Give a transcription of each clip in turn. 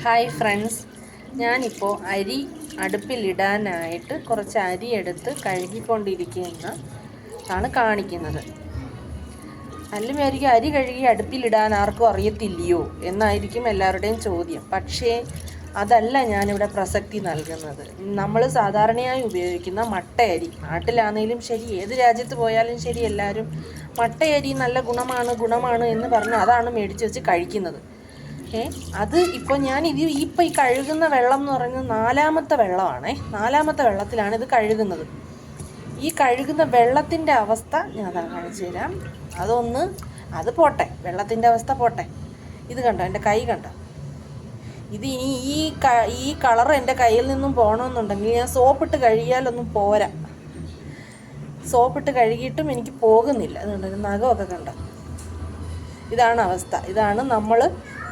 Hi friends, ഞാനിപ്പോൾ അരി അടുപ്പിലിടാനായിട്ട് കുറച്ച് അരി എടുത്ത് കഴുകിക്കൊണ്ടിരിക്കുന്നതാണ് കാണിക്കുന്നത്. അല്ലുമായിരിക്കും അരി കഴുകി അടുപ്പിലിടാൻ ആർക്കും അറിയത്തില്ലയോ എന്നായിരിക്കും എല്ലാവരുടെയും ചോദ്യം. പക്ഷേ അതല്ല ഞാനിവിടെ പ്രസക്തി നൽകുന്നത്. നമ്മൾ സാധാരണയായി ഉപയോഗിക്കുന്ന മട്ടയരി, നാട്ടിലാണെങ്കിലും ശരി ഏത് രാജ്യത്ത് പോയാലും ശരി എല്ലാവരും മട്ടയരി നല്ല ഗുണമാണ് എന്ന് പറഞ്ഞ് അതാണ് മേടിച്ച് വെച്ച് കഴിക്കുന്നത്. അത് ഇപ്പോൾ ഈ കഴുകുന്ന വെള്ളം എന്ന് പറയുന്നത് നാലാമത്തെ വെള്ളത്തിലാണ് ഇത് കഴുകുന്നത്. ഈ കഴുകുന്ന വെള്ളത്തിൻ്റെ അവസ്ഥ ഞാൻ കാണിച്ചു തരാം. അത് പോട്ടെ, വെള്ളത്തിൻ്റെ അവസ്ഥ പോട്ടെ. ഇത് കണ്ടോ, എൻ്റെ കൈ കണ്ടോ? ഇത് ഇനി ഈ കളർ എൻ്റെ കയ്യിൽ നിന്നും പോകണമെന്നുണ്ടെങ്കിൽ ഞാൻ സോപ്പിട്ട് കഴുകിയാലൊന്നും പോരാ. സോപ്പിട്ട് കഴുകിയിട്ടും എനിക്ക് പോകുന്നില്ല. അതുകൊണ്ട് നഖമൊക്കെ കണ്ടോ? ഇതാണ് അവസ്ഥ. ഇതാണ് നമ്മൾ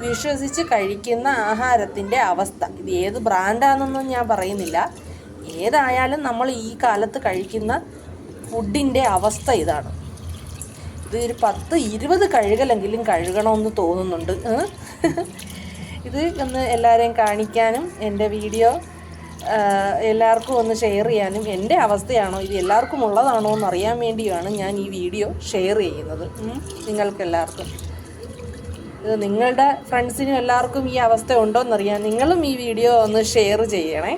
വിശ്വസിച്ച് കഴിക്കുന്ന ആഹാരത്തിൻ്റെ അവസ്ഥ. ഇത് ഏത് ബ്രാൻഡാണെന്നൊന്നും ഞാൻ പറയുന്നില്ല. ഏതായാലും നമ്മൾ ഈ കാലത്ത് കഴിക്കുന്ന ഫുഡിൻ്റെ അവസ്ഥ ഇതാണ്. ഇത് ഒരു 10-20 കഴുകലെങ്കിലും കഴുകണമെന്ന് തോന്നുന്നുണ്ട്. ഇത് ഒന്ന് എല്ലാവരെയും കാണിക്കാനും എൻ്റെ വീഡിയോ എല്ലാവർക്കും ഒന്ന് ഷെയർ ചെയ്യാനും, എൻ്റെ അവസ്ഥയാണോ ഇത് എല്ലാവർക്കും ഉള്ളതാണോ എന്നറിയാൻ വേണ്ടിയാണ് ഞാൻ ഈ വീഡിയോ ഷെയർ ചെയ്യുന്നത് നിങ്ങൾക്കെല്ലാവർക്കും. ഇത് നിങ്ങളുടെ ഫ്രണ്ട്സിനും എല്ലാവർക്കും ഈ അവസ്ഥ ഉണ്ടോ എന്നറിയാം. നിങ്ങളും ഈ വീഡിയോ ഒന്ന് ഷെയർ ചെയ്യണേ.